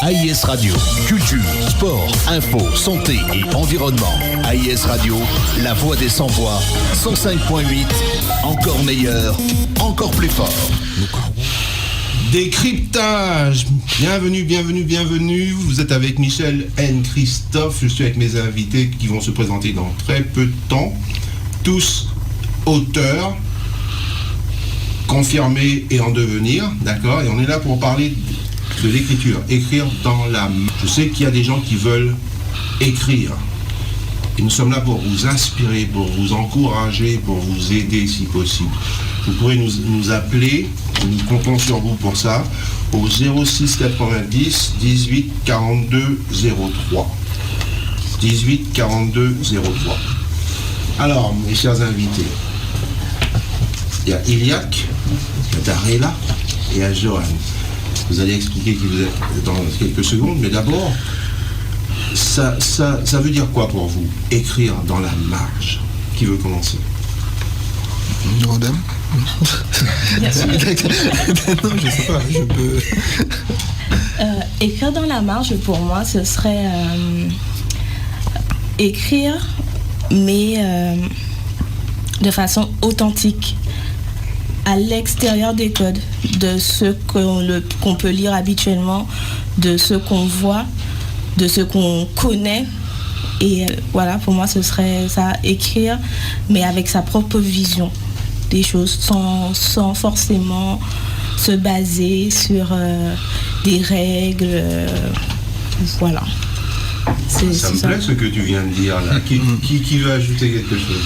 AIS Radio, culture, sport, info, santé et environnement. AIS Radio, la voix des sans-voix, 105.8, encore meilleur, encore plus fort. Décryptage. Bienvenue. Vous êtes avec Michel N. Christophe. Je suis avec mes invités qui vont se présenter dans très peu de temps. Tous auteurs, confirmés et en devenir, d'accord. Et on est là pour parler de l'écriture. Écrire dans l'âme. Je sais qu'il y a des gens qui veulent écrire. Et nous sommes là pour vous inspirer, pour vous encourager, pour vous aider si possible. Vous pourrez nous appeler, nous comptons sur vous pour ça, au 06 90 18 42 03. 18 42 03. Alors, mes chers invités, il y a Iliac, il y a Darela et il y a Johan. Vous allez expliquer qui vous êtes dans quelques secondes, mais d'abord, ça veut dire quoi pour vous, écrire dans la marge? Qui veut commencer? Rodem. Bien sûr. Non, je sais pas, je peux... Écrire dans la marge, pour moi, ce serait écrire, mais de façon authentique, à l'extérieur des codes, de ce qu'on peut lire habituellement, de ce qu'on voit, de ce qu'on connaît. Et voilà, pour moi, ce serait ça, écrire, mais avec sa propre vision des choses, sans forcément se baser sur des règles. Voilà. Ça me plaît ce que tu viens de dire là. Qui veut ajouter quelque chose?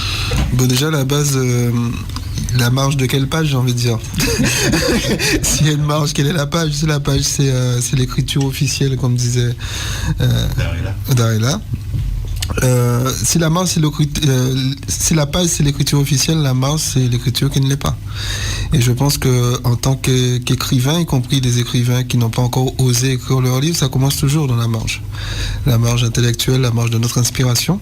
Bon, déjà, la base, la marge de quelle page, j'ai envie de dire? S'il y a une marge, quelle est la page? La page, c'est l'écriture officielle, comme disait Darela. Si la marge, si la page c'est l'écriture officielle, la marge c'est l'écriture qui ne l'est pas. Et je pense que en tant qu'écrivain, y compris des écrivains qui n'ont pas encore osé écrire leur livre, ça commence toujours dans la marge intellectuelle, la marge de notre inspiration.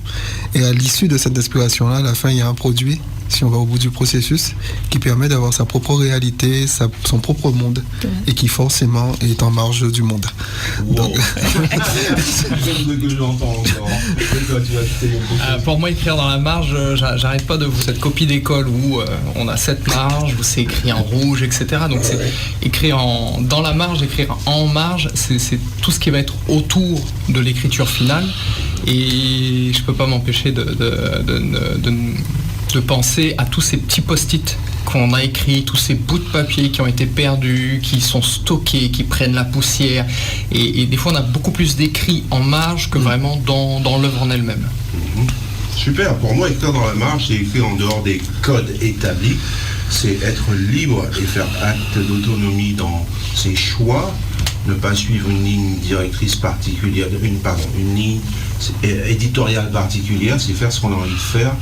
Et à l'issue de cette inspiration-là, à la fin, il y a un produit, si on va au bout du processus, qui permet d'avoir sa propre réalité, son propre monde, et qui forcément est en marge du monde. Wow. Donc... que j'entends encore. Pour moi, écrire dans la marge, j'arrête pas de vous cette copie d'école où on a cette marge, où c'est écrit en rouge, etc. Donc c'est écrire dans la marge, écrire en marge, c'est tout ce qui va être autour de l'écriture finale. Et je peux pas m'empêcher de penser à tous ces petits post-it qu'on a écrits, tous ces bouts de papier qui ont été perdus, qui sont stockés, qui prennent la poussière. Et des fois, on a beaucoup plus d'écrits en marge que vraiment dans l'œuvre en elle-même. Super. Pour moi, écrire dans la marge, c'est écrire en dehors des codes établis. C'est être libre et faire acte d'autonomie dans ses choix. Ne pas suivre une ligne directrice particulière, une ligne éditoriale particulière. C'est faire ce qu'on a envie de faire.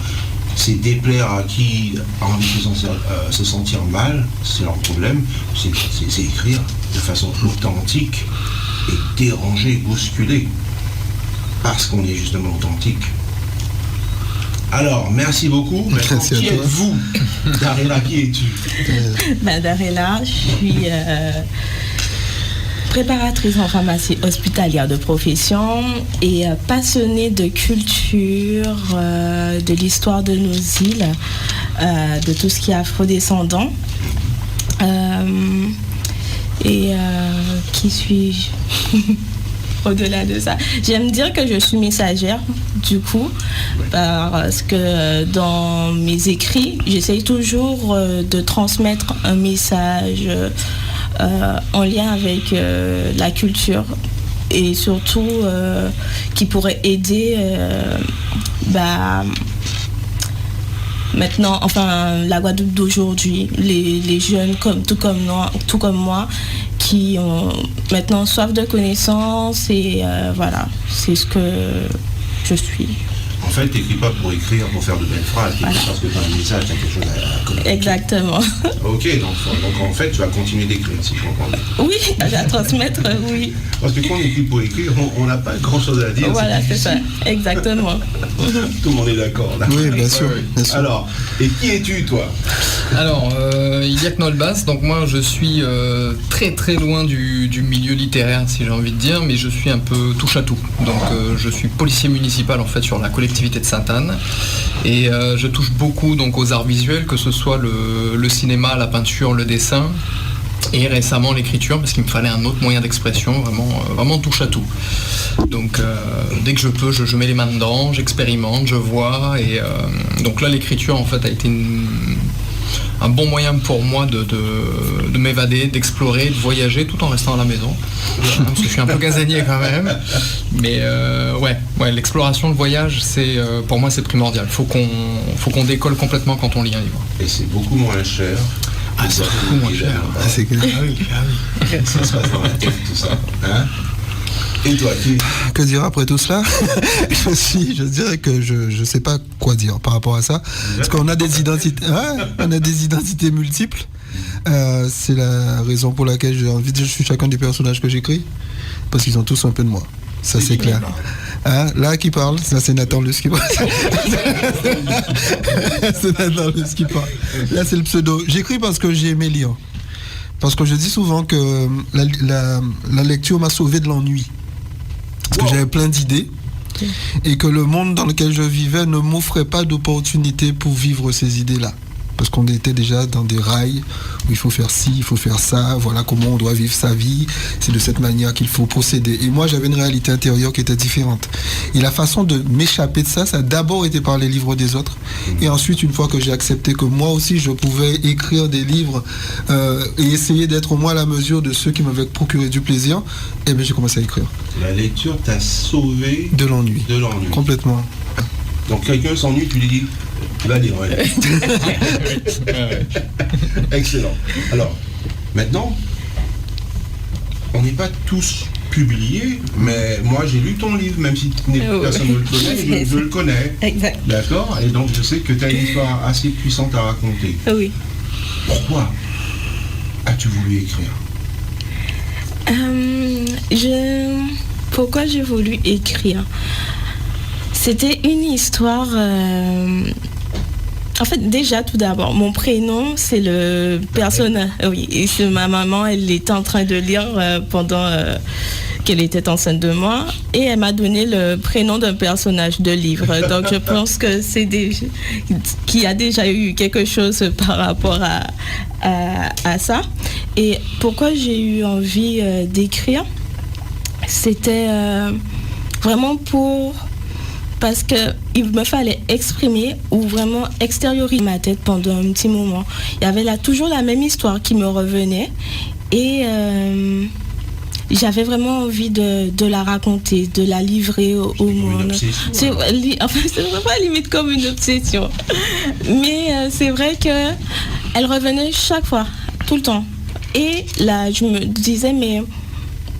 C'est déplaire à qui a envie de se sentir mal, c'est leur problème. C'est écrire de façon authentique et déranger, bousculer, parce qu'on est justement authentique. Alors, merci beaucoup. Maintenant, qui êtes-vous? Darela, qui es-tu? Darela, je suis préparatrice en pharmacie hospitalière de profession et passionnée de culture, de l'histoire de nos îles, de tout ce qui est afrodescendant. Qui suis-je? Au-delà de ça, j'aime dire que je suis messagère, du coup, parce que dans mes écrits, j'essaye toujours de transmettre un message en lien avec la culture et surtout qui pourrait aider maintenant, la Guadeloupe d'aujourd'hui, les jeunes tout comme moi qui ont maintenant soif de connaissances et voilà, c'est ce que je suis. En fait, tu n'écris pas pour écrire, pour faire de belles phrases, tu écris parce que tu as un message, tu as quelque chose à communiquer. Exactement. Ok, donc en fait, tu vas continuer d'écrire, si je comprends bien. Oui, à transmettre, oui. Parce que quand on écrit pour écrire, on n'a pas grand-chose à dire. Voilà, c'est ça, exactement. Tout le monde est d'accord, là. Oui, bien sûr, bien sûr. Alors, et qui es-tu, toi? Alors, Iliak Nolbas, donc moi je suis très très loin du milieu littéraire, si j'ai envie de dire, mais je suis un peu touche à tout. Donc je suis policier municipal en fait sur la collectivité de Sainte-Anne et je touche beaucoup donc aux arts visuels, que ce soit le cinéma, la peinture, le dessin et récemment l'écriture, parce qu'il me fallait un autre moyen d'expression, vraiment touche à tout. Donc dès que je peux, je mets les mains dedans, j'expérimente, je vois et donc là l'écriture en fait a été un bon moyen pour moi de m'évader, d'explorer, de voyager tout en restant à la maison. Parce que je suis un peu casanier quand même. Mais ouais, l'exploration, le voyage, pour moi c'est primordial. Faut qu'on décolle complètement quand on lit un livre. Et c'est beaucoup moins cher. Ah, c'est beaucoup moins cher. Ah, c'est clair. Ah oui. Ça se passe dans la tête, tout ça. Hein? Et toi, Que dire après tout cela? Je dirais que je sais pas quoi dire par rapport à ça. Parce qu'on a des identités, on a des identités multiples. C'est la raison pour laquelle j'ai envie de dire je suis chacun des personnages que j'écris. Parce qu'ils ont tous un peu de moi. Ça c'est clair. Hein, là qui parle, ça c'est Nathan Luce qui parle. C'est Nathan Luce qui parle. Là c'est le pseudo. J'écris parce que j'ai aimé lire. Parce que je dis souvent que la lecture m'a sauvé de l'ennui. Parce que j'avais plein d'idées et que le monde dans lequel je vivais ne m'offrait pas d'opportunité pour vivre ces idées-là. Parce qu'on était déjà dans des rails où il faut faire ci, il faut faire ça, voilà comment on doit vivre sa vie, c'est de cette manière qu'il faut procéder. Et moi, j'avais une réalité intérieure qui était différente. Et la façon de m'échapper de ça, ça a d'abord été par les livres des autres. Et ensuite, une fois que j'ai accepté que moi aussi, je pouvais écrire des livres et essayer d'être au moins à la mesure de ceux qui m'avaient procuré du plaisir, eh bien, j'ai commencé à écrire. La lecture t'a sauvé de l'ennui. De l'ennui. Complètement. Donc quelqu'un s'ennuie, tu lui dis, tu vas lire. Ouais. Excellent. Alors, maintenant, on n'est pas tous publiés, mais moi j'ai lu ton livre, même si personne ne le connaît, je le connais. Exact. D'accord? Et donc je sais que tu as une histoire assez puissante à raconter. Oui. Pourquoi as-tu voulu écrire? Pourquoi j'ai voulu écrire? C'était une histoire... En fait, déjà, tout d'abord, mon prénom, c'est le personnage... Oui, et c'est ma maman, elle était en train de lire pendant qu'elle était enceinte de moi. Et elle m'a donné le prénom d'un personnage de livre. Donc, je pense que qu'il y a déjà eu quelque chose par rapport à ça. Et pourquoi j'ai eu envie d'écrire, c'était vraiment parce qu'il me fallait exprimer ou vraiment extérioriser ma tête pendant un petit moment. Il y avait toujours la même histoire qui me revenait et j'avais vraiment envie de la raconter, de la livrer au monde. C'est vraiment limite comme une obsession. Mais c'est vrai qu'elle revenait chaque fois, tout le temps. Et là, je me disais, mais...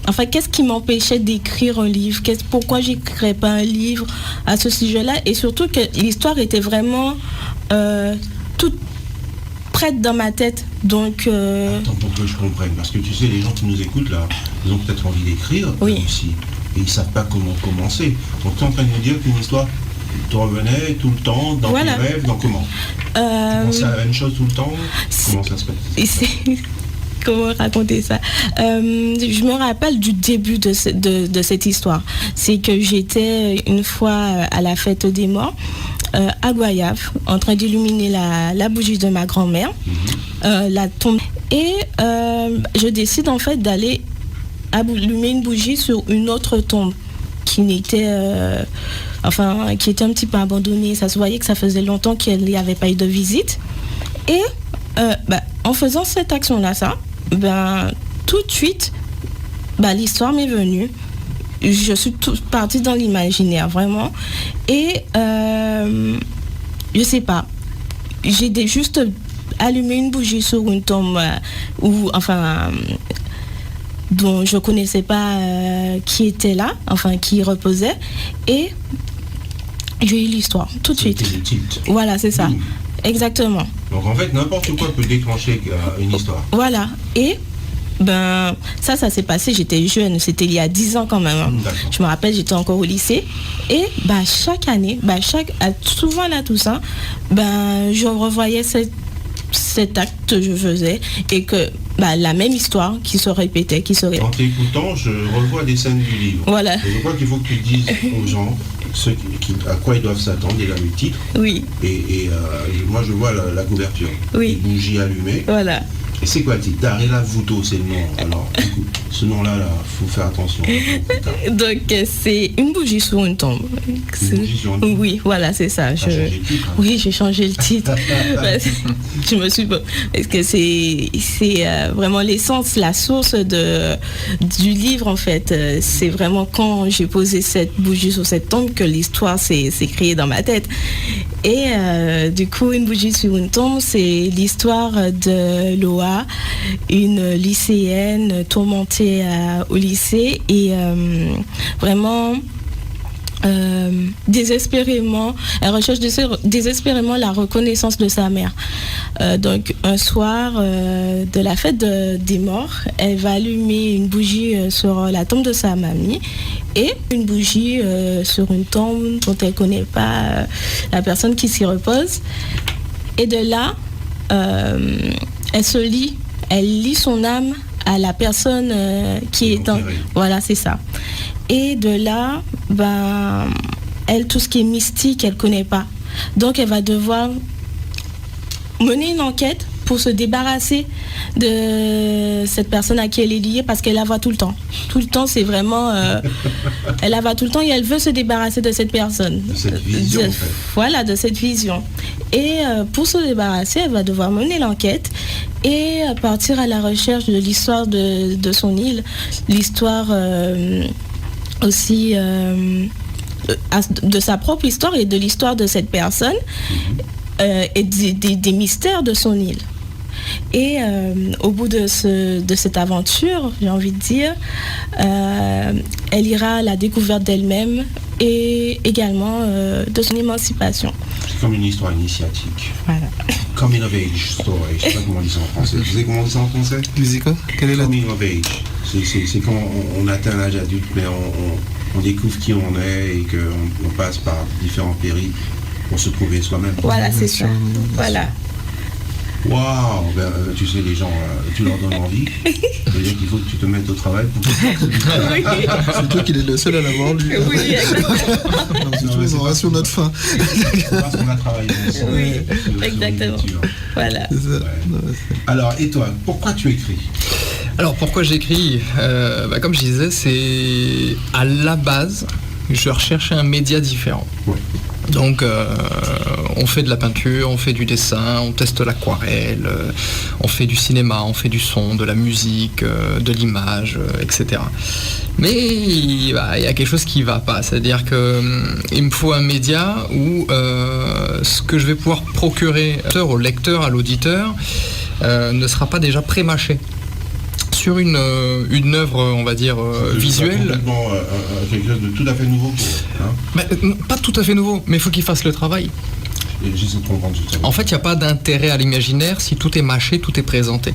Enfin, qu'est-ce qui m'empêchait d'écrire un livre? Pourquoi j'écrirais pas un livre à ce sujet-là? Et surtout que l'histoire était vraiment toute prête dans ma tête. Donc, Attends, pour que je comprenne, parce que tu sais, les gens qui nous écoutent là, ils ont peut-être envie d'écrire aussi, et ils ne savent pas comment commencer. Donc tu es en train de nous dire qu'une histoire te revenait tout le temps, dans tes rêves, dans comment? Tu pensais à la même chose tout le temps? Comment ça se passe? Comment raconter ça? Je me rappelle du début de cette histoire. C'est que j'étais une fois à la fête des morts à Goyave, en train d'illuminer la bougie de ma grand-mère, la tombe. Et je décide en fait d'aller allumer une bougie sur une autre tombe qui était un petit peu abandonnée. Ça se voyait que ça faisait longtemps qu'il n'y avait pas eu de visite. Et en faisant cette action-là, tout de suite, l'histoire m'est venue. Je suis partie dans l'imaginaire, vraiment. Et je sais pas, j'ai juste allumé une bougie sur une tombe dont je connaissais pas qui était là, qui reposait. Et J'ai eu l'histoire, tout de suite. C'était le titre. Voilà, c'est ça. Exactement. Donc en fait, n'importe quoi peut déclencher une histoire. Voilà. Et ça s'est passé, j'étais jeune, c'était il y a 10 ans quand même. Hein. Je me rappelle, j'étais encore au lycée. Et chaque année, souvent là tout ça, je revoyais cet acte que je faisais et que la même histoire qui se répétait, En t'écoutant, je revois des scènes du livre. Voilà. Et je crois qu'il faut que tu dises aux gens à quoi ils doivent s'attendre, déjà le titre. Oui. Et moi je vois la couverture. Oui. Les bougies allumées. Voilà. Et c'est quoi le titre? Darela Vuto, c'est le nom. Alors, écoute, ce nom-là, faut faire attention. Donc, c'est une bougie sur une tombe. Une bougie sur une tombe. Oui, voilà, c'est ça. Changé le titre, hein. Oui, j'ai changé le titre. Je me suis... Parce que c'est vraiment l'essence, la source du livre, en fait. C'est vraiment quand j'ai posé cette bougie sur cette tombe que l'histoire s'est créée dans ma tête. Et du coup, une bougie sur une tombe, c'est l'histoire de Loa, une lycéenne tourmentée au lycée et vraiment désespérément, elle recherche désespérément la reconnaissance de sa mère. Donc un soir de la fête des morts, elle va allumer une bougie sur la tombe de sa mamie et une bougie sur une tombe dont elle ne connaît pas la personne qui s'y repose. Et de là, elle lit son âme à la personne qui est dans... Voilà, c'est ça. Et de là, elle, tout ce qui est mystique, elle ne connaît pas. Donc, elle va devoir mener une enquête pour se débarrasser de cette personne à qui elle est liée parce qu'elle la voit tout le temps. Tout le temps, c'est vraiment... elle la voit tout le temps et elle veut se débarrasser de cette personne. De cette vision, en fait. Voilà, de cette vision. Et pour se débarrasser, elle va devoir mener l'enquête et partir à la recherche de l'histoire de son île, l'histoire aussi de sa propre histoire et de l'histoire de cette personne et des mystères de son île. Et au bout de cette aventure, j'ai envie de dire, elle ira à la découverte d'elle-même et également de son émancipation. C'est comme une histoire initiatique. Voilà. Coming of age story. Je sais pas comment on dit ça en français. Vous savez comment on dit ça en français? Musical? Quelle est la... Coming of age. C'est quand on atteint l'âge adulte, mais on découvre qui on est et qu'on passe par différents périls pour se trouver soi-même. Voilà, c'est ça. Voilà. Waouh, tu sais, les gens, tu leur donnes envie. C'est-à-dire qu'il faut que tu te mettes au travail pour C'est toi qui es le seul à l'avoir lu. Oui, On aura sur notre fin. Parce qu'on a travaillé ensemble. Oui, exactement. Voilà. C'est ça. Ouais. Alors, et toi, pourquoi tu écris? Alors, pourquoi j'écris comme je disais, c'est à la base, je recherchais un média différent. Ouais. Donc on fait de la peinture, on fait du dessin, on teste l'aquarelle, on fait du cinéma, on fait du son, de la musique, de l'image, etc. Mais il y a quelque chose qui ne va pas, c'est-à-dire qu'il me faut un média où ce que je vais pouvoir procurer au lecteur, à l'auditeur, ne sera pas déjà pré-mâché. Sur une œuvre, on va dire, visuelle. Quelque chose de tout à fait nouveau pour eux. Pas tout à fait nouveau, mais il faut qu'il fasse le travail. J'essaie de comprendre tout ça. En fait, il n'y a pas d'intérêt à l'imaginaire si tout est mâché, tout est présenté.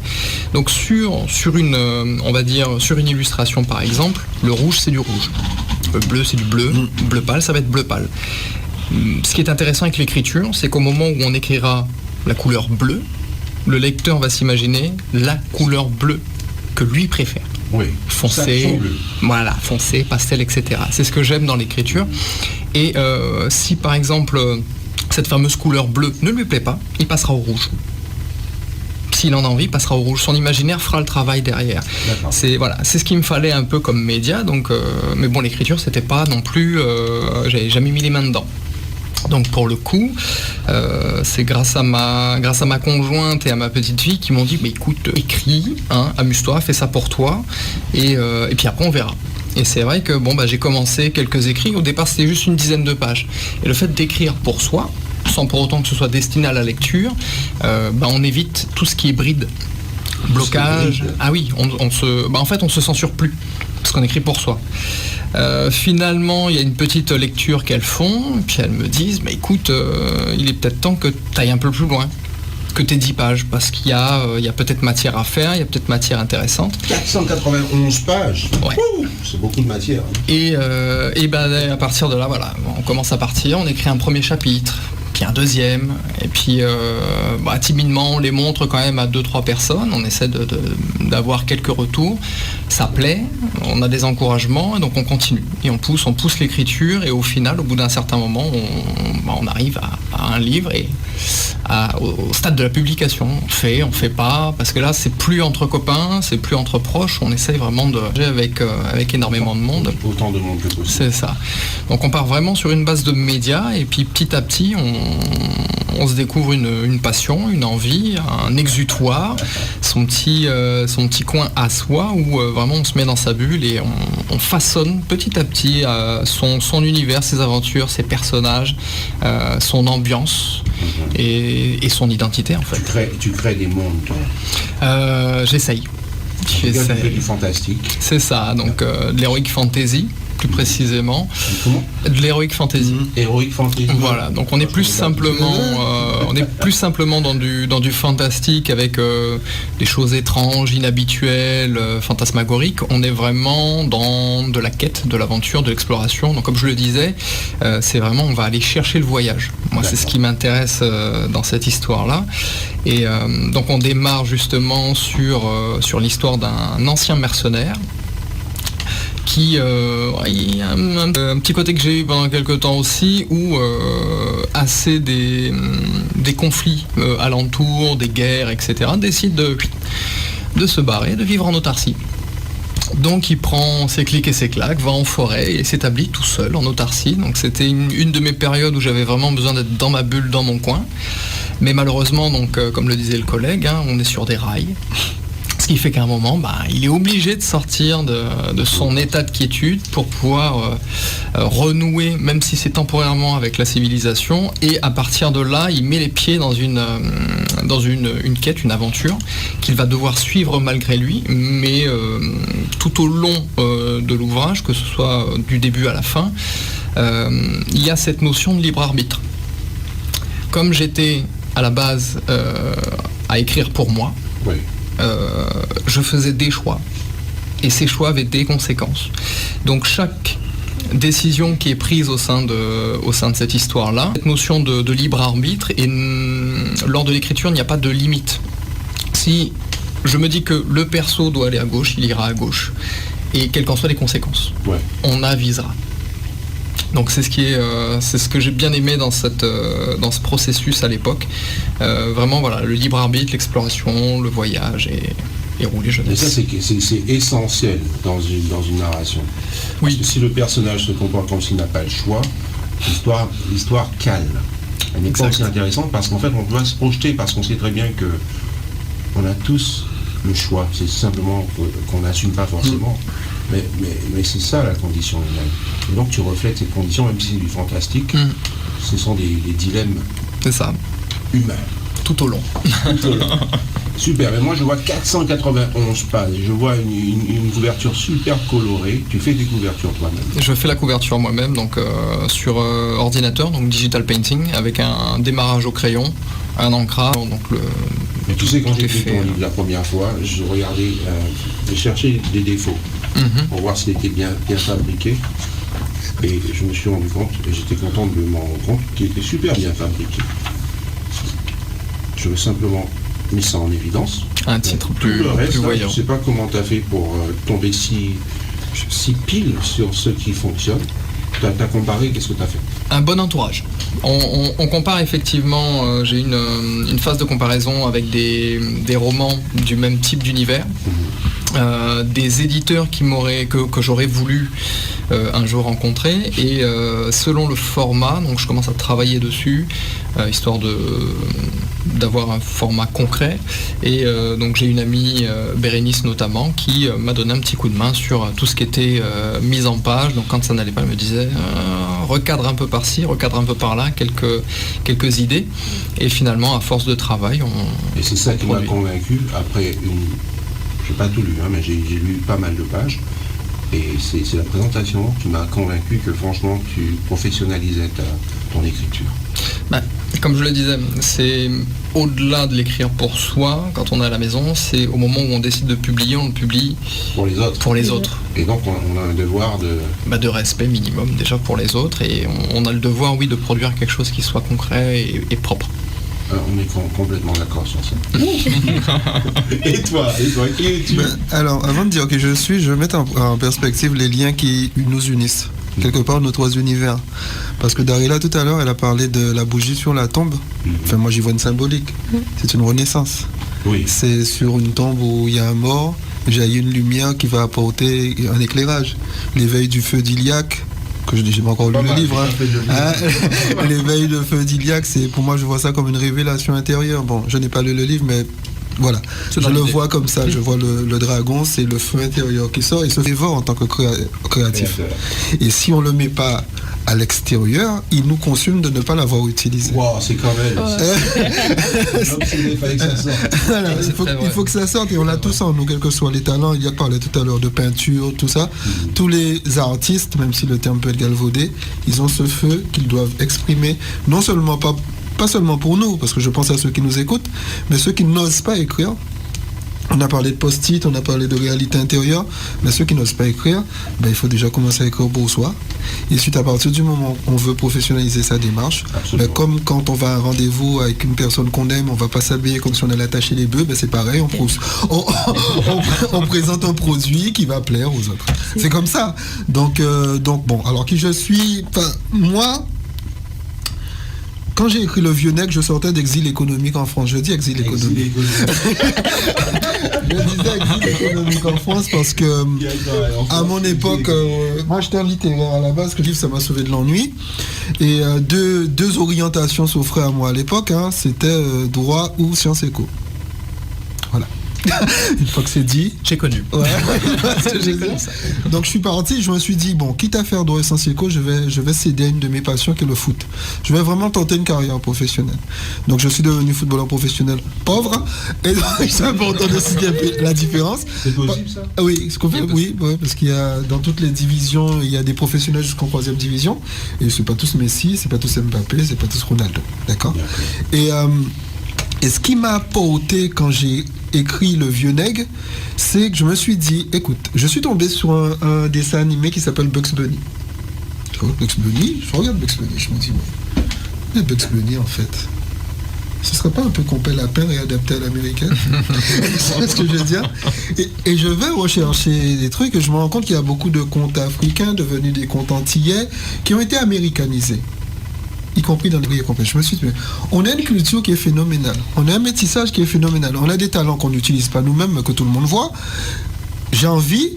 Donc sur une, on va dire, sur une illustration par exemple, le rouge c'est du rouge, le bleu c'est du bleu, bleu pâle ça va être bleu pâle. Ce qui est intéressant avec l'écriture, c'est qu'au moment où on écrira la couleur bleue, le lecteur va s'imaginer la couleur bleue que lui préfère. Oui. Foncé, voilà, foncé, pastel, etc. C'est ce que j'aime dans l'écriture. Et si par exemple cette fameuse couleur bleue ne lui plaît pas, il passera au rouge. S'il en a envie, il passera au rouge. Son imaginaire fera le travail derrière. C'est ce qu'il me fallait un peu comme média. Donc, mais bon, l'écriture, c'était pas non plus. J'avais jamais mis les mains dedans. Donc pour le coup, c'est grâce à ma conjointe et à ma petite fille qui m'ont dit bah, écoute, écris, amuse-toi, fais ça pour toi, et puis après on verra. Et c'est vrai que j'ai commencé quelques écrits, au départ c'était juste une dizaine de pages. Et le fait d'écrire pour soi, sans pour autant que ce soit destiné à la lecture, on évite tout ce qui est bride, blocage. Ah oui, en fait on se censure plus. parce qu'on écrit pour soi. Finalement, il y a une petite lecture qu'elles font, puis elles me disent, mais écoute, il est peut-être temps que tu ailles un peu plus loin que tes 10 pages, parce qu'il y a peut-être matière à faire, il y a peut-être matière intéressante. 491 pages, ouais. C'est beaucoup de matière. Et ben, à partir de là, voilà, on commence à partir, on écrit un premier chapitre, puis un deuxième, et puis timidement on les montre quand même à 2-3 personnes, on essaie d'avoir quelques retours, ça plaît, on a des encouragements, et donc on continue, et on pousse l'écriture, et au final, au bout d'un certain moment, on arrive à un livre, et au stade de la publication, on fait pas, parce que là c'est plus entre copains, c'est plus entre proches, on essaye vraiment avec énormément de monde. Autant de monde que possible. C'est ça. Donc on part vraiment sur une base de médias, et puis petit à petit on se découvre une passion, une envie, un exutoire, son petit coin à soi, où vraiment on se met dans sa bulle et on façonne petit à petit son univers, ses aventures, ses personnages, son ambiance et son identité en fait. Tu crées des mondes, toi. J'essaye. Tu fais du fantastique. C'est ça, donc de l'heroic fantasy. Plus précisément, comment de l'heroic fantasy. Heroic fantasy. Voilà, donc on est plus simplement dans du fantastique avec des choses étranges, inhabituelles, fantasmagoriques. On est vraiment dans de la quête, de l'aventure, de l'exploration. Donc comme je le disais, c'est vraiment on va aller chercher le voyage. Moi, c'est ce qui m'intéresse dans cette histoire-là. Et donc on démarre justement sur l'histoire d'un ancien mercenaire. Il y a un petit côté que j'ai eu pendant quelques temps aussi, où assez des conflits alentours, des guerres, etc., décide de se barrer, de vivre en autarcie. Donc il prend ses clics et ses claques, va en forêt et s'établit tout seul en autarcie. Donc c'était une de mes périodes où j'avais vraiment besoin d'être dans ma bulle, dans mon coin. Mais malheureusement, donc, comme le disait le collègue, on est sur des rails. Ce qui fait qu'à un moment, il est obligé de sortir de son état de quiétude pour pouvoir renouer, même si c'est temporairement, avec la civilisation. Et à partir de là, il met les pieds dans une quête, une aventure qu'il va devoir suivre malgré lui. Mais tout au long de l'ouvrage, que ce soit du début à la fin, il y a cette notion de libre arbitre. Comme j'étais à la base à écrire pour moi, oui. Je faisais des choix et ces choix avaient des conséquences. Donc chaque décision qui est prise au sein de cette histoire-là, cette notion de libre arbitre, et lors de l'écriture, il n'y a pas de limite. Si je me dis que le perso doit aller à gauche, il ira à gauche. Et quelles qu'en soient les conséquences, on avisera. Donc c'est ce que j'ai bien aimé dans ce processus à l'époque. Vraiment voilà, le libre arbitre, l'exploration, le voyage et rouler jeunesse. Et ça c'est essentiel dans une narration. Parce que si le personnage se comporte comme s'il n'a pas le choix, l'histoire cale. Elle n'est pas aussi intéressante parce qu'en fait on doit se projeter, parce qu'on sait très bien que on a tous le choix. C'est simplement qu'on n'assume pas forcément. Mais c'est ça la condition humaine. Et donc tu reflètes cette condition, même si c'est du fantastique, ce sont des dilemmes humains. Tout au long. Super, mais moi je vois 491 pages, je vois une couverture super colorée. Tu fais des couvertures toi-même? Je fais la couverture moi-même, donc sur ordinateur, donc digital painting, avec un démarrage au crayon, un ancrage. Donc mais tu sais, quand j'ai fait ton livre la première fois, je regardais, j'ai cherché des défauts pour voir s'il était bien fabriqué. Et je me suis rendu compte, et j'étais content de m'en rendre compte, qu'il était super bien fabriqué. Je veux simplement mis ça en évidence. Un titre plus voyant. Je ne sais pas comment tu as fait pour tomber si pile sur ce qui fonctionne. Tu as comparé, qu'est-ce que tu as fait? Un bon entourage. On compare effectivement, j'ai une phase de comparaison avec des romans du même type d'univers. Des éditeurs que j'aurais voulu un jour rencontrer, et selon le format, donc je commence à travailler dessus, histoire d'avoir un format concret, et donc j'ai une amie, Bérénice notamment, qui m'a donné un petit coup de main sur tout ce qui était mise en page. Donc quand ça n'allait pas, elle me disait recadre un peu par-ci, recadre un peu par-là, quelques idées, et finalement à force de travail et c'est ça qui m'a convaincu après j'ai pas tout lu, mais j'ai lu pas mal de pages. Et c'est la présentation qui m'a convaincu que franchement tu professionnalisais ton écriture. Comme je le disais, c'est au-delà de l'écrire pour soi, quand on est à la maison, c'est au moment où on décide de publier, on le publie pour les autres. Et donc on a un devoir de respect minimum déjà pour les autres, et on a le devoir, oui, de produire quelque chose qui soit concret et propre. On est complètement d'accord sur ça. Et toi, qui es-tu? Alors, avant de dire qui je suis, je vais mettre en perspective les liens qui nous unissent. Quelque part, nos trois univers. Parce que Darila, tout à l'heure, elle a parlé de la bougie sur la tombe. Enfin, moi, j'y vois une symbolique. C'est une renaissance. Oui. C'est sur une tombe où il y a un mort, jaillit une lumière qui va apporter un éclairage. L'éveil du feu d'Iliac, que je n'ai pas encore lu le livre. L'éveil du feu d'Iliac, c'est, pour moi, je vois ça comme une révélation intérieure. Bon, je n'ai pas lu le livre, mais voilà, je le vois comme ça. Je vois le dragon, c'est le feu intérieur qui sort et se dévore en tant que créatif. Et si on ne le met pas à l'extérieur, il nous consume de ne pas l'avoir utilisé. Wow, c'est quand même. Il fallait que ça sorte. Voilà, il faut que ça sorte, et on l'a tous en nous, quels que soient les talents. Il y a parlé tout à l'heure de peinture, tout ça. Tous les artistes, même si le terme peut être galvaudé, ils ont ce feu qu'ils doivent exprimer, non seulement pas seulement pour nous, parce que je pense à ceux qui nous écoutent, mais ceux qui n'osent pas écrire. On a parlé de post-it, on a parlé de réalité intérieure, mais ceux qui n'osent pas écrire, il faut déjà commencer à écrire pour soi. Et suite, à partir du moment où on veut professionnaliser sa démarche, comme quand on va à un rendez-vous avec une personne qu'on aime, on ne va pas s'habiller comme si on allait attacher les bœufs, c'est pareil, on présente un produit qui va plaire aux autres. C'est comme ça. Donc bon, alors qui je suis, moi, quand j'ai écrit Le Vieux Nègre, je sortais d'exil économique en France. Je dis exil économique. Je disais exil économique en France parce que, à mon époque, moi j'étais un littéraire à la base, que le livre ça m'a sauvé de l'ennui. Et deux orientations s'offraient à moi à l'époque, c'était droit ou sciences éco. Voilà. Une fois que c'est dit, j'ai connu. Ouais. Donc je suis parti, je me suis dit, bon, quitte à faire droit et sciences éco, je vais céder à une de mes passions qui est le foot. Je vais vraiment tenter une carrière professionnelle. Donc je suis devenu footballeur professionnel pauvre, et donc c'est important de citer la différence. C'est possible ça? Oui, oui, parce qu'il y a dans toutes les divisions, il y a des professionnels jusqu'en 3e division, et c'est pas tous Messi, c'est pas tous Mbappé, c'est pas tous Ronaldo, d'accord? Et ce qui m'a porté quand j'ai écrit Le Vieux Nègre, c'est que je me suis dit, écoute, je suis tombé sur un dessin animé qui s'appelle Bugs Bunny. Je regarde Bugs Bunny, je me dis, mais Bugs Bunny en fait, ce serait pas un peu complet lapin et adapté à l'américaine? C'est ce que je veux dire. Et je vais rechercher des trucs et je me rends compte qu'il y a beaucoup de contes africains devenus des contes antillais qui ont été américanisés, y compris dans les pays complets. Je me suis dit, on a une culture qui est phénoménale. On a un métissage qui est phénoménal. On a des talents qu'on n'utilise pas nous-mêmes, mais que tout le monde voit. J'ai envie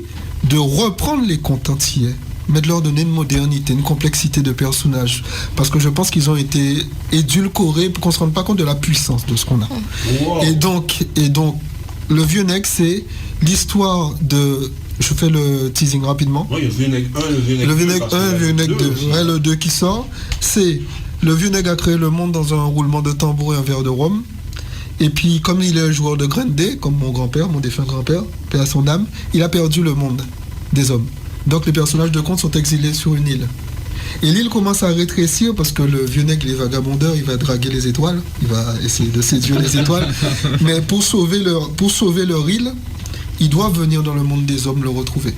de reprendre les contes antillais, mais de leur donner une modernité, une complexité de personnages. Parce que je pense qu'ils ont été édulcorés pour qu'on ne se rende pas compte de la puissance de ce qu'on a. Wow. Et donc, Le Vieux Nègre, c'est l'histoire de... Je fais le teasing rapidement. Oui, Le Vieux Nègre 1, Le Vieux Nègre 1, Le Vieux Nègre 2. Ouais, le 2 qui sort, c'est... Le Vieux Nègre a créé le monde dans un roulement de tambour et un verre de rhum. Et puis, comme il est un joueur de Grande D, comme mon grand-père, mon défunt grand-père, paix à son âme, il a perdu le monde des hommes. Donc, les personnages de conte sont exilés sur une île. Et l'île commence à rétrécir parce que le Vieux Nègre, il est vagabondeur, il va draguer les étoiles, il va essayer de séduire les étoiles. Mais pour sauver leur île, ils doivent venir dans le monde des hommes le retrouver.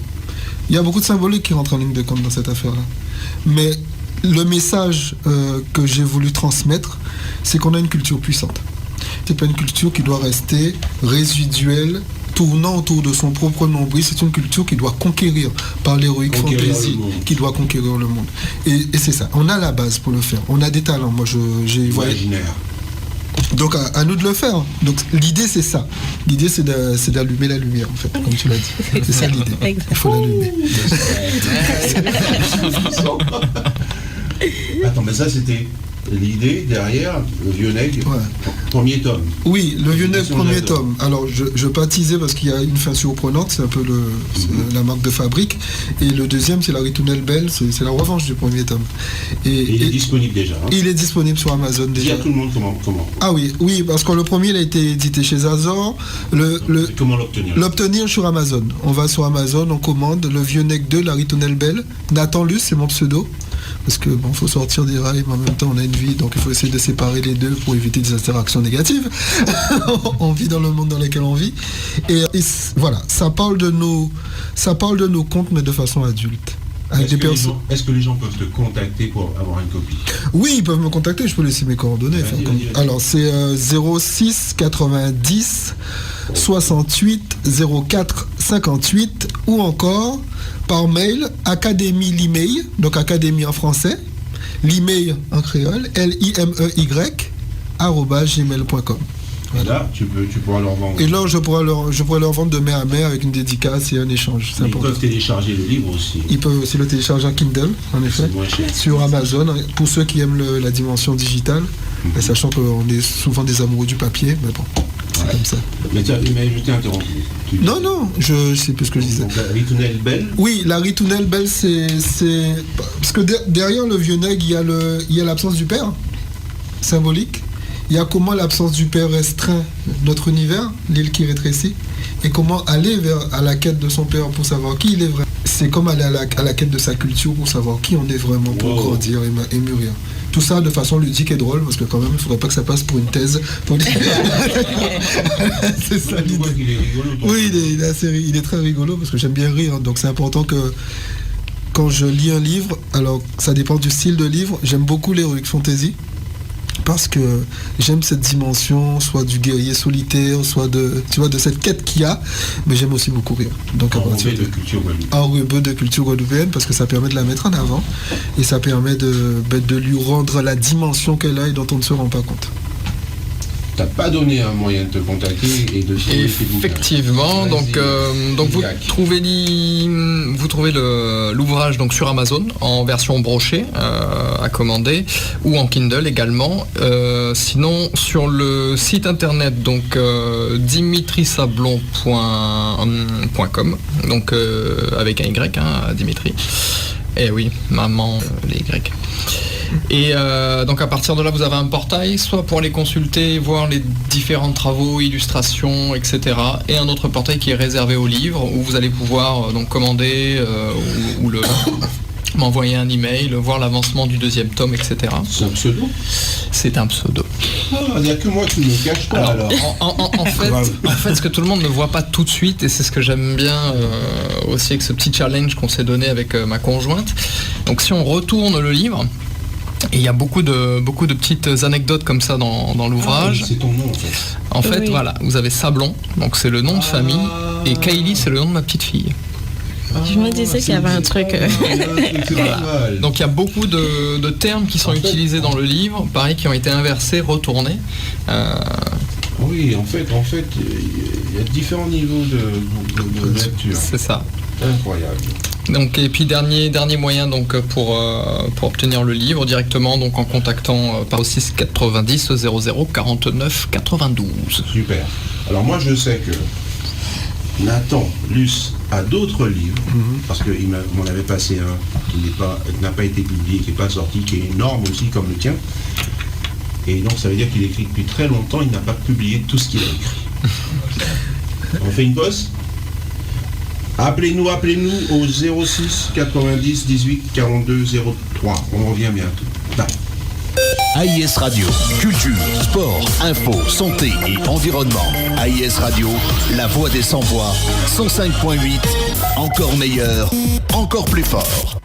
Il y a beaucoup de symboliques qui rentrent en ligne de compte dans cette affaire-là. Mais le message que j'ai voulu transmettre, c'est qu'on a une culture puissante. C'est pas une culture qui doit rester résiduelle, tournant autour de son propre nombril. C'est une culture qui doit conquérir par l'héroïque fantasy, qui doit conquérir le monde. Et c'est ça. On a la base pour le faire. On a des talents. Moi, j'ai imaginaire. Donc à nous de le faire. Donc l'idée c'est ça. L'idée c'est d'allumer la lumière en fait, comme tu l'as dit. C'est ça l'idée. Il faut l'allumer. Attends, mais ça c'était l'idée derrière le Vieux Nègre, premier tome. Oui, le Vieux Nègre, premier tome. Alors, je peux attiser parce qu'il y a une fin surprenante, c'est un peu la marque de fabrique. Et le deuxième, c'est la Ritournelle Belle, c'est la revanche du premier tome. Et il est disponible déjà. Hein. Il est disponible sur Amazon déjà. Dis à tout le monde comment. Ah oui, parce que le premier, il a été édité chez Azor. Comment l'obtenir? L'obtenir sur Amazon. On va sur Amazon, on commande le Vieux Nègre 2, la Ritournelle Belle. Nathan Luce, c'est mon pseudo. Parce que bon, faut sortir des rails, mais en même temps on a une vie, donc il faut essayer de séparer les deux pour éviter des interactions négatives. On vit dans le monde dans lequel on vit. Et voilà, ça parle de nos contes, mais de façon adulte. Est-ce que les gens peuvent te contacter pour avoir une copie? Oui, ils peuvent me contacter, je peux laisser mes coordonnées. Vas-y. Alors c'est 06 90 68 04 58 ou encore par mail académie l'email, donc académie en français, l'email en créole, LIMEY @gmail.com. Et là, tu pourras leur vendre. Et là, je pourrais leur vendre de main à main avec une dédicace et un échange. Ils peuvent télécharger le livre aussi. Ils peuvent aussi le télécharger en Kindle, en effet, sur Amazon, pour ceux qui aiment la dimension digitale, et sachant qu'on est souvent des amoureux du papier, mais bon, c'est comme ça. Mais je t'ai interrompu. Non, je sais plus ce que je disais. Donc la Ritournelle Belle. Oui, la Ritournelle Belle, c'est... Parce que derrière le Vieux Nègre, il y a l'absence du père, symbolique. Il y a comment l'absence du père restreint notre univers, l'île qui rétrécit, et comment aller à la quête de son père pour savoir qui il est vrai. C'est comme aller à la quête de sa culture pour savoir qui on est vraiment pour grandir et mûrir. Tout ça de façon ludique et drôle, parce que quand même, il ne faudrait pas que ça passe pour une thèse. C'est ça l'idée. Oui, il est très rigolo, parce que j'aime bien rire, donc c'est important que quand je lis un livre, alors ça dépend du style de livre, j'aime beaucoup l'heroic fantasy, parce que j'aime cette dimension, soit du guerrier solitaire, soit de cette quête qu'il y a, mais j'aime aussi beaucoup rire. Donc enrobé de culture guadeloupéenne. Enrobé de culture guadeloupéenne, parce que ça permet de la mettre en avant, et ça permet de lui rendre la dimension qu'elle a et dont on ne se rend pas compte. T'as pas donné un moyen de te contacter et de trouver effectivement, donc vous trouvez l'ouvrage donc sur Amazon en version brochée à commander ou en Kindle également. Sinon sur le site internet donc dimitrisablon.com, donc avec un Y, Dimitri. Eh oui, maman, les Y. Et donc à partir de là, vous avez un portail, soit pour aller consulter, voir les différents travaux, illustrations, etc. Et un autre portail qui est réservé aux livres, où vous allez pouvoir donc commander ou m'envoyer un email, voir l'avancement du deuxième tome, etc. C'est un pseudo? C'est un pseudo. Il n'y a que moi qui ne me cache pas alors. En fait, ce que tout le monde ne voit pas tout de suite, et c'est ce que j'aime bien aussi avec ce petit challenge qu'on s'est donné avec ma conjointe. Donc si on retourne le livre, et il y a beaucoup de petites anecdotes comme ça dans l'ouvrage. C'est ton nom en fait. En fait, voilà, vous avez Sablon, donc c'est le nom de famille, et Kylie, c'est le nom de ma petite fille. Je me disais qu'il y avait un truc. Voilà. Donc il y a beaucoup de termes qui sont utilisés dans le livre, pareil, qui ont été inversés, retournés. Oui, en fait, il y a différents niveaux de lecture. C'est ça. Incroyable. Donc, et puis dernier moyen donc pour obtenir le livre directement, donc en contactant par 6 90 00 49 92. Super. Alors moi je sais que Nathan Luce a d'autres livres, parce qu'il m'en avait passé un qui n'a pas été publié, qui n'est pas sorti, qui est énorme aussi comme le tien. Et donc ça veut dire qu'il écrit depuis très longtemps, il n'a pas publié tout ce qu'il a écrit. On fait une pause ? Appelez-nous au 06 90 18 42 03. On revient bientôt. Bye. AIS Radio, culture, sport, info, santé et environnement. AIS Radio, la voix des sans-voix, 105.8, encore meilleur, encore plus fort.